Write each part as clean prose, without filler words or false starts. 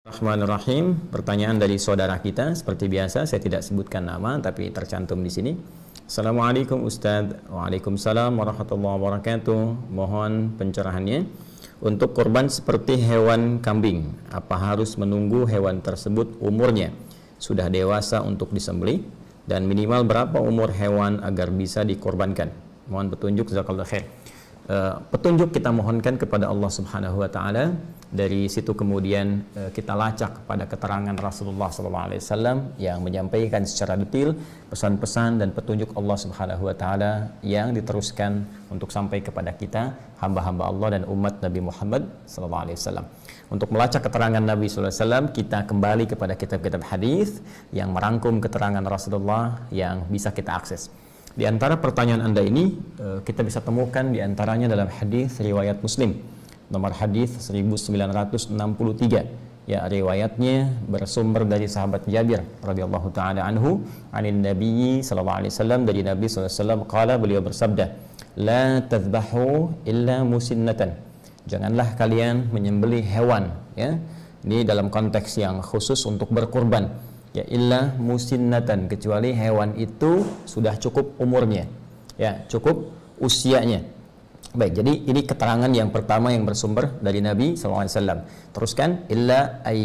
Bismillahirrahmanirrahim. Pertanyaan dari saudara kita, seperti biasa saya tidak sebutkan nama tapi tercantum di sini. Assalamualaikum Ustadz. Waalaikumsalam warahmatullahi wabarakatuh. Mohon pencerahannya. Untuk korban seperti hewan kambing, apa harus menunggu hewan tersebut umurnya sudah dewasa untuk disembelih, dan minimal berapa umur hewan agar bisa dikorbankan? Mohon petunjuk, jazakallahu khair. Petunjuk kita mohonkan kepada Allah Subhanahu wa taala. Dari situ kemudian kita lacak pada keterangan Rasulullah SAW yang menyampaikan secara detail pesan-pesan dan petunjuk Allah Subhanahu wa taala yang diteruskan untuk sampai kepada kita hamba-hamba Allah dan umat Nabi Muhammad SAW. Untuk melacak keterangan Nabi SAW, kita kembali kepada kitab-kitab hadis yang merangkum keterangan Rasulullah yang bisa kita akses. Di antara pertanyaan Anda ini kita bisa temukan di antaranya dalam hadis riwayat Muslim nomor hadis 1963. Ya, riwayatnya bersumber dari sahabat Jabir radhiyallahu taala anhu, anin Nabi sallallahu alaihi wasallam, dari Nabi sallallahu alaihi wasallam qala, beliau bersabda, la tadhbahu illa musinnatan. Janganlah kalian menyembelih hewan, ya. Ini dalam konteks yang khusus untuk berkurban. Ya, illa musinnatan, kecuali hewan itu sudah cukup umurnya. Ya, cukup usianya. Baik, jadi ini keterangan yang pertama yang bersumber dari Nabi SAW. Teruskan, illa an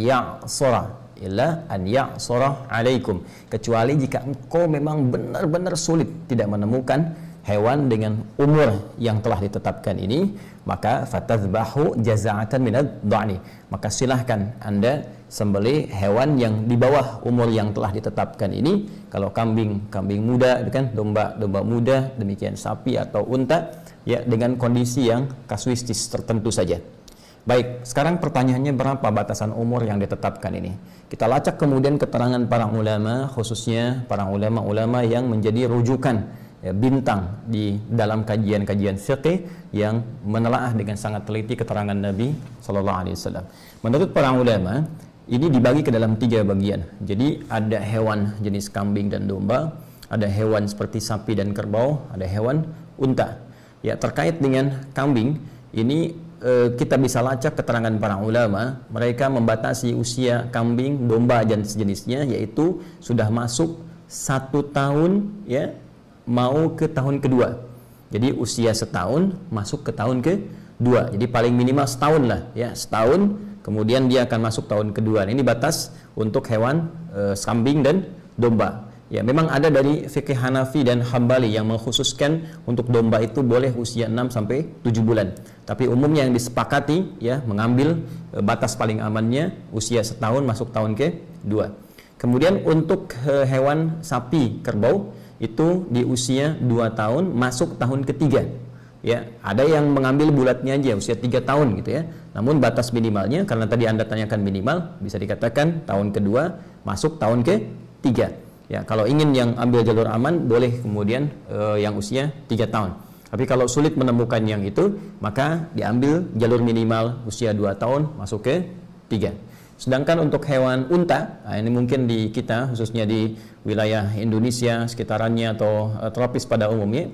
ya'sura alaikum, kecuali jika engkau memang benar-benar sulit tidak menemukan hewan dengan umur yang telah ditetapkan ini, maka fatadhbahu jaza'atan minad dha'ni, maka silahkan Anda sembelih hewan yang di bawah umur yang telah ditetapkan ini. Kalau kambing muda, kan, domba muda, demikian sapi atau unta, ya, dengan kondisi yang kasuistis tertentu saja. Baik, sekarang pertanyaannya, berapa batasan umur yang ditetapkan ini? Kita lacak kemudian keterangan para ulama, khususnya para ulama-ulama yang menjadi rujukan, ya, bintang di dalam kajian-kajian fiqih yang menelaah dengan sangat teliti keterangan Nabi SAW. Menurut para ulama, ini dibagi ke dalam 3 bagian. Jadi ada hewan jenis kambing dan domba, ada hewan seperti sapi dan kerbau, ada hewan unta. Ya, terkait dengan kambing ini kita bisa lacak keterangan para ulama. Mereka membatasi usia kambing, domba dan sejenisnya, yaitu sudah masuk 1 tahun, ya, mau ke tahun kedua. Jadi usia setahun masuk ke tahun kedua. Jadi paling minimal setahun lah, ya, setahun kemudian dia akan masuk tahun kedua. Ini batas untuk hewan kambing dan domba. Ya, memang ada dari fikih Hanafi dan Hambali yang mengkhususkan untuk domba itu boleh usia 6 sampai 7 bulan. Tapi umumnya yang disepakati, ya, mengambil batas paling amannya usia setahun masuk tahun ke-2. Kemudian untuk hewan sapi, kerbau, itu di usia 2 tahun masuk tahun ke-3. Ya, ada yang mengambil bulatnya aja usia 3 tahun gitu, ya. Namun batas minimalnya, karena tadi Anda tanyakan minimal, bisa dikatakan tahun kedua masuk tahun ke-3. Ya, kalau ingin yang ambil jalur aman, boleh kemudian yang usia 3 tahun. Tapi kalau sulit menemukan yang itu, maka diambil jalur minimal usia 2 tahun masuk ke 3. Sedangkan untuk hewan unta, nah ini mungkin di kita, khususnya di wilayah Indonesia sekitarannya atau tropis pada umumnya,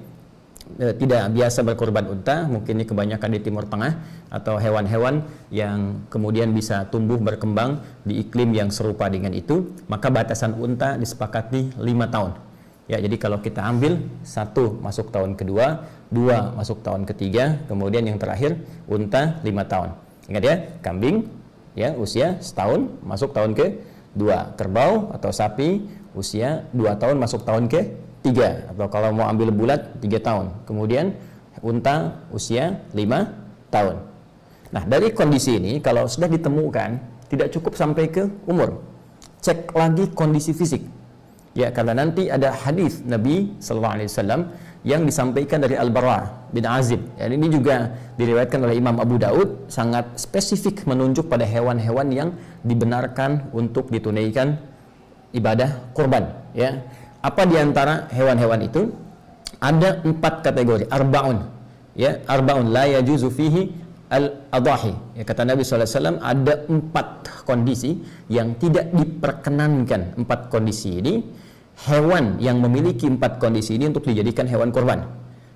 tidak biasa berkorban unta. Mungkin ini kebanyakan di Timur Tengah, atau hewan-hewan yang kemudian bisa tumbuh berkembang di iklim yang serupa dengan itu, maka batasan unta disepakati 5 tahun. Ya, jadi kalau kita ambil 1 masuk tahun kedua, 2 masuk tahun ketiga, kemudian yang terakhir unta 5 tahun. Ingat ya, kambing, ya, usia setahun masuk tahun ke-2, kerbau atau sapi usia 2 tahun masuk tahun ke-3, atau kalau mau ambil bulat 3 tahun. Kemudian unta usia 5 tahun. Nah, dari kondisi ini kalau sudah ditemukan tidak cukup sampai ke umur, cek lagi kondisi fisik. Ya, karena nanti ada hadis Nabi sallallahu alaihi wasallam yang disampaikan dari Al-Bara bin Azib. Ya, ini juga diriwayatkan oleh Imam Abu Daud, sangat spesifik menunjuk pada hewan-hewan yang dibenarkan untuk ditunaikan ibadah kurban, ya. Apa di antara hewan-hewan itu? Ada 4 kategori, arba'un. Ya, arba'un la yajuzu fihi al-adahi. Ya, kata Nabi SAW, ada 4 kondisi yang tidak diperkenankan. 4 kondisi ini, hewan yang memiliki 4 kondisi ini untuk dijadikan hewan kurban.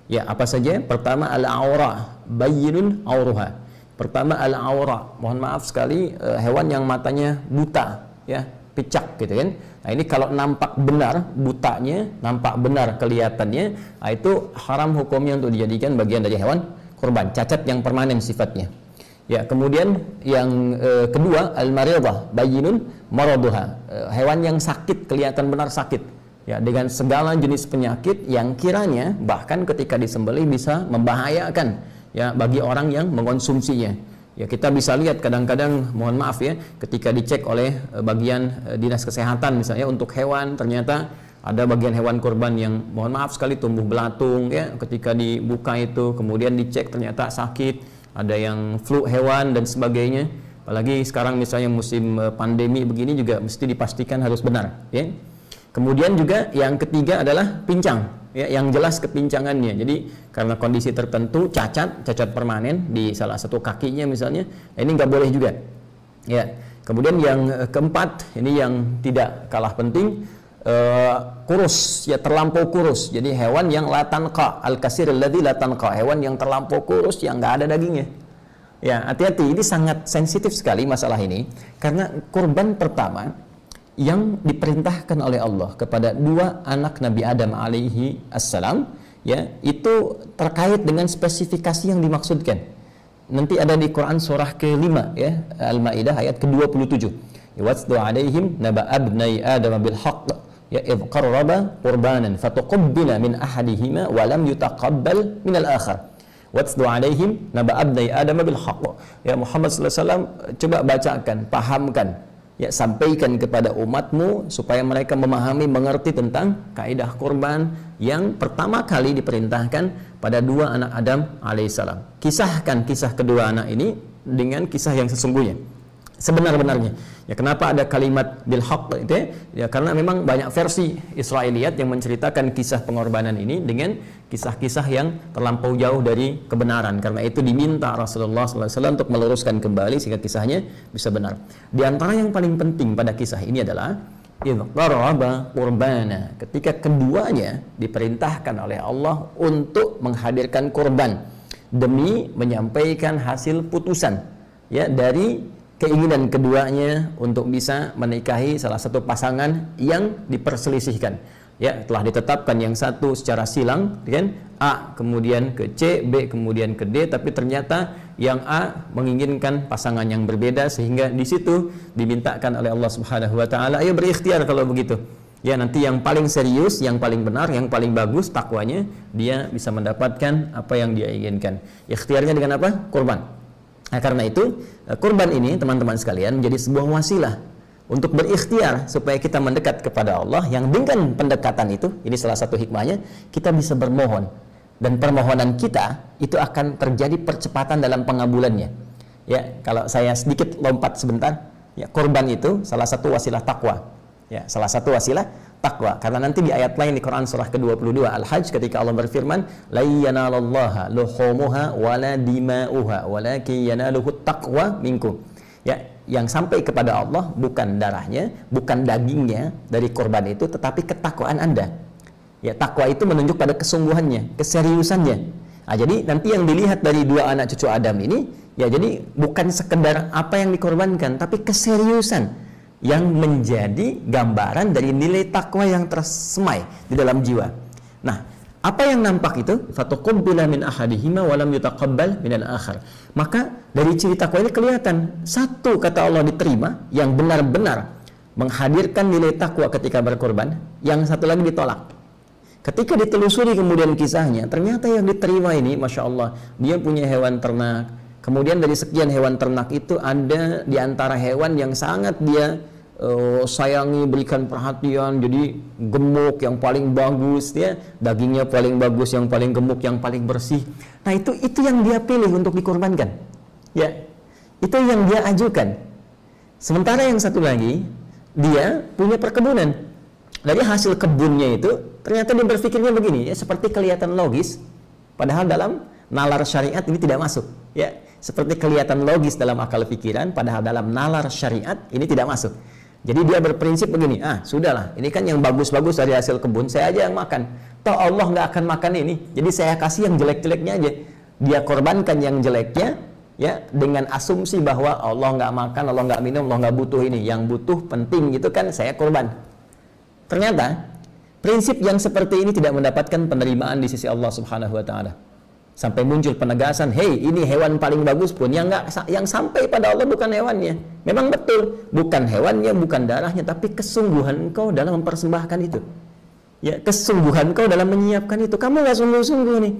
Ya, apa saja? Pertama, al-aura, bayyinun auruha. Pertama al-aura, mohon maaf sekali, hewan yang matanya buta, ya, picak gitu kan. Nah ini kalau nampak benar butanya, nampak benar kelihatannya, nah itu haram hukumnya untuk dijadikan bagian dari hewan kurban, cacat yang permanen sifatnya. Ya, kemudian yang kedua al-maridah, bayyinun maraduha, hewan yang sakit, kelihatan benar sakit. Ya, dengan segala jenis penyakit yang kiranya bahkan ketika disembelih bisa membahayakan ya bagi orang yang mengkonsumsinya. Ya, kita bisa lihat kadang-kadang, mohon maaf ya, ketika dicek oleh bagian dinas kesehatan misalnya untuk hewan, ternyata ada bagian hewan kurban yang mohon maaf sekali tumbuh belatung ya, ketika dibuka itu kemudian dicek ternyata sakit, ada yang flu hewan dan sebagainya. Apalagi sekarang misalnya musim pandemi begini juga mesti dipastikan harus benar ya. Kemudian juga yang ketiga adalah pincang, ya, yang jelas kepincangannya. Jadi karena kondisi tertentu cacat permanen di salah satu kakinya misalnya, ini nggak boleh juga. Ya. Kemudian yang keempat, ini yang tidak kalah penting, kurus, ya, terlampau kurus. Jadi hewan yang la tanqa, al-kasir alladzi la tanqa, hewan yang terlampau kurus yang nggak ada dagingnya. Ya, hati-hati, ini sangat sensitif sekali masalah ini, karena kurban pertama yang diperintahkan oleh Allah kepada dua anak Nabi Adam alaihi assalam, ya, itu terkait dengan spesifikasi yang dimaksudkan. Nanti ada di Quran surah ke-5 ya, Al-Maidah ayat ke-27. Watsdu alaihim naba abnai Adam bil haqq ya idh qarraba qurbanan fatuqabbala min ahadihima wa lam yutaqabbal min al-akhar. Watsdu alaihim naba abnai Adam bil haqq. Ya Muhammad sallallahu alaihi wasallam, coba bacakan, pahamkan, ya, sampaikan kepada umatmu supaya mereka memahami, mengerti tentang kaidah kurban yang pertama kali diperintahkan pada dua anak Adam alaihissalam. Kisahkan kisah kedua anak ini dengan kisah yang sesungguhnya, sebenar-benarnya. Ya, kenapa ada kalimat bil haqq itu ya, karena memang banyak versi Israiliyat yang menceritakan kisah pengorbanan ini dengan kisah-kisah yang terlampau jauh dari kebenaran. Karena itu diminta Rasulullah SAW untuk meluruskan kembali sehingga kisahnya bisa benar. Di antara yang paling penting pada kisah ini adalah idh qarraba qurbana, ketika keduanya diperintahkan oleh Allah untuk menghadirkan kurban demi menyampaikan hasil putusan ya dari keinginan keduanya untuk bisa menikahi salah satu pasangan yang diperselisihkan. Ya, telah ditetapkan yang satu secara silang, kan? A kemudian ke C, B kemudian ke D, tapi ternyata yang A menginginkan pasangan yang berbeda, sehingga di situ dimintakan oleh Allah Subhanahu wa taala, ayo berikhtiar kalau begitu. Ya, nanti yang paling serius, yang paling benar, yang paling bagus takwanya, dia bisa mendapatkan apa yang dia inginkan. Ikhtiarnya dengan apa? Kurban. Nah, karena itu kurban ini teman-teman sekalian menjadi sebuah wasilah untuk berikhtiar supaya kita mendekat kepada Allah, yang dengan pendekatan itu, ini salah satu hikmahnya, kita bisa bermohon, dan permohonan kita itu akan terjadi percepatan dalam pengabulannya. Ya, kalau saya sedikit lompat sebentar, ya, kurban itu salah satu wasilah takwa. Ya, salah satu wasilah takwa. Karena nanti di ayat lain di Quran surah ke-22 Al-Hajj, ketika Allah berfirman, la yanalallaha luhumuha wala dima'uha walakin yanaluhu taqwa minkum. Ya, yang sampai kepada Allah bukan darahnya, bukan dagingnya dari korban itu, tetapi ketakwaan Anda. Ya, takwa itu menunjuk pada kesungguhannya, keseriusannya. Nah, jadi nanti yang dilihat dari dua anak cucu Adam ini, ya, jadi bukan sekedar apa yang dikorbankan, tapi keseriusan yang menjadi gambaran dari nilai takwa yang tersemai di dalam jiwa. Nah, apa yang nampak itu? Fatuqabbala min ahadihima wa lam yutaqabbal min al-akhar. Maka dari ciri takwa ini kelihatan, satu kata Allah diterima, yang benar-benar menghadirkan nilai takwa ketika berkorban, yang satu lagi ditolak. Ketika ditelusuri kemudian kisahnya, ternyata yang diterima ini, Masya Allah, dia punya hewan ternak. Kemudian dari sekian hewan ternak itu ada di antara hewan yang sangat dia sayangi, berikan perhatian, jadi gemuk yang paling bagus, ya, dagingnya paling bagus, yang paling gemuk, yang paling bersih. Nah, itu yang dia pilih untuk dikorbankan. Ya, itu yang dia ajukan. Sementara yang satu lagi, dia punya perkebunan. Dari hasil kebunnya itu, ternyata dia berpikirnya begini, ya, seperti kelihatan logis, padahal dalam nalar syariat ini tidak masuk. Ya, seperti kelihatan logis dalam akal pikiran, padahal dalam nalar syariat ini tidak masuk. Jadi dia berprinsip begini, sudahlah, ini kan yang bagus-bagus dari hasil kebun, saya aja yang makan. Toh Allah nggak akan makan ini, jadi saya kasih yang jelek-jeleknya aja. Dia korbankan yang jeleknya, ya, dengan asumsi bahwa Allah nggak makan, Allah nggak minum, Allah nggak butuh ini, yang butuh penting gitu kan saya kurban. Ternyata prinsip yang seperti ini tidak mendapatkan penerimaan di sisi Allah Subhanahu wa taala. Sampai muncul penegasan, "Hei, ini hewan paling bagus pun yang sampai pada Allah bukan hewannya." Memang betul, bukan hewannya, bukan darahnya, tapi kesungguhan engkau dalam mempersembahkan itu. Ya, kesungguhan engkau dalam menyiapkan itu. Kamu nggak sungguh-sungguh nih.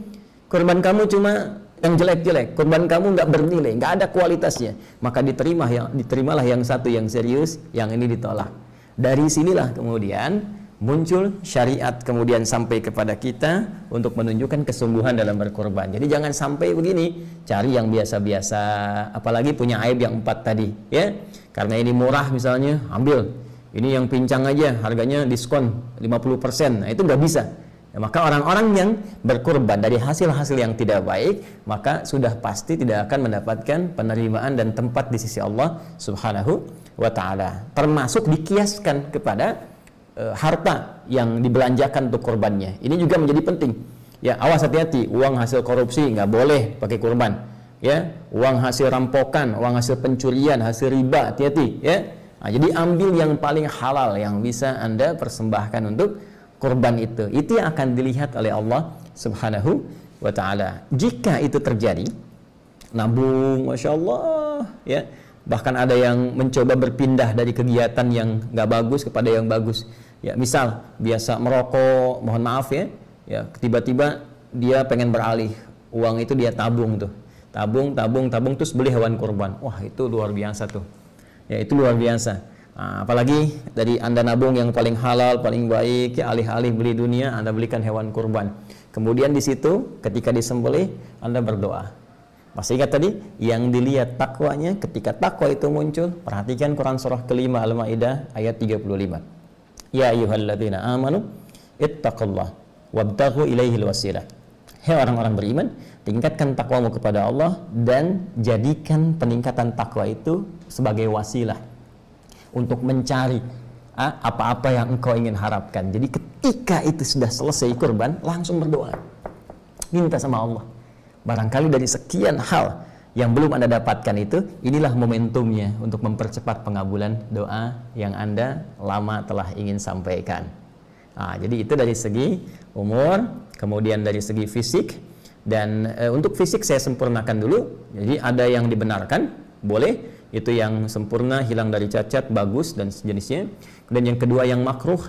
Kurban kamu cuma yang jelek-jelek, kurban kamu nggak bernilai, nggak ada kualitasnya. Maka diterimalah yang satu yang serius, yang ini ditolak. Dari sinilah kemudian muncul syariat kemudian sampai kepada kita untuk menunjukkan kesungguhan dalam berkorban. Jadi jangan sampai begini, cari yang biasa-biasa, apalagi punya aib yang 4 tadi, ya. Karena ini murah misalnya, ambil. Ini yang pincang aja, harganya diskon 50%. Nah, itu nggak bisa. Ya, maka orang-orang yang berkorban dari hasil-hasil yang tidak baik, maka sudah pasti tidak akan mendapatkan penerimaan dan tempat di sisi Allah Subhanahu wa taala. Termasuk dikiaskan kepada harta yang dibelanjakan untuk korbannya. Ini juga menjadi penting. Ya, awas, hati-hati, uang hasil korupsi nggak boleh pakai kurban. Ya, uang hasil rampokan, uang hasil pencurian, hasil riba, hati-hati. Ya, nah, jadi ambil yang paling halal yang bisa Anda persembahkan untuk kurban itu. Itu yang akan dilihat oleh Allah Subhanahu wa taala. Jika itu terjadi, nabung, masya Allah, ya. Bahkan ada yang mencoba berpindah dari kegiatan yang nggak bagus kepada yang bagus. Ya, misal biasa merokok, mohon maaf ya, tiba-tiba dia pengen beralih, uang itu dia tabung tuh, tabung terus beli hewan kurban. Wah, itu luar biasa tuh. Ya, itu luar biasa. Nah, apalagi dari Anda nabung yang paling halal, paling baik, ya, alih-alih beli dunia, Anda belikan hewan kurban. Kemudian di situ ketika disembelih, Anda berdoa. Masih ingat tadi? Yang dilihat takwanya. Ketika takwa itu muncul, perhatikan Quran surah kelima Al-Maidah ayat 35. Ya ayyuhalladzina amanu ittaqullah wabtaghu ilaihil wasilah. Hei orang-orang beriman, tingkatkan takwamu kepada Allah dan jadikan peningkatan takwa itu sebagai wasilah untuk mencari apa-apa yang engkau ingin harapkan. Jadi ketika itu sudah selesai kurban, langsung berdoa, minta sama Allah. Barangkali dari sekian hal yang belum Anda dapatkan itu, inilah momentumnya untuk mempercepat pengabulan doa yang Anda lama telah ingin sampaikan. Nah, jadi itu dari segi umur, kemudian dari segi fisik. Dan untuk fisik saya sempurnakan dulu. Jadi ada yang dibenarkan, boleh, itu yang sempurna, hilang dari cacat, bagus dan sejenisnya. Kemudian yang kedua yang makruh,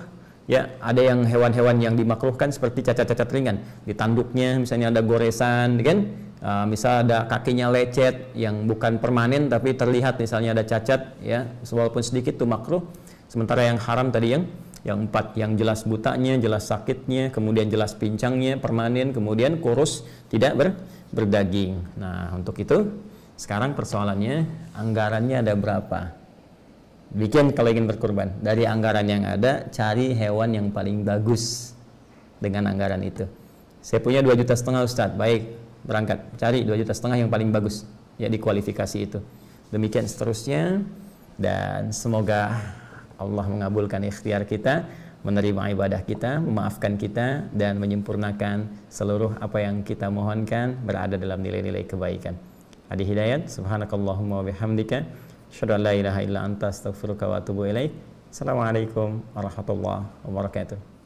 ya, ada yang hewan-hewan yang dimakruhkan seperti cacat-cacat ringan. Di tanduknya misalnya ada goresan, kan? Misal ada kakinya lecet yang bukan permanen tapi terlihat misalnya ada cacat, ya, walaupun sedikit itu makruh. Sementara yang haram tadi yang 4, yang jelas butanya, jelas sakitnya, kemudian jelas pincangnya, permanen, kemudian kurus, tidak berdaging. Nah, untuk itu sekarang persoalannya, anggarannya ada berapa? Bikin kalau ingin berkurban. Dari anggaran yang ada, cari hewan yang paling bagus dengan anggaran itu. Saya punya 2,5 juta Ustaz. Baik, berangkat. Cari 2,5 juta yang paling bagus. Ya, di kualifikasi itu. Demikian seterusnya. Dan semoga Allah mengabulkan ikhtiar kita, menerima ibadah kita, memaafkan kita, dan menyempurnakan seluruh apa yang kita mohonkan berada dalam nilai-nilai kebaikan. Adi Hidayat, subhanakallahumma wa bihamdika, asyhadu an la ilaha illa anta astaghfiruka wa atubu ilaik. Assalamualaikum warahmatullahi wabarakatuh.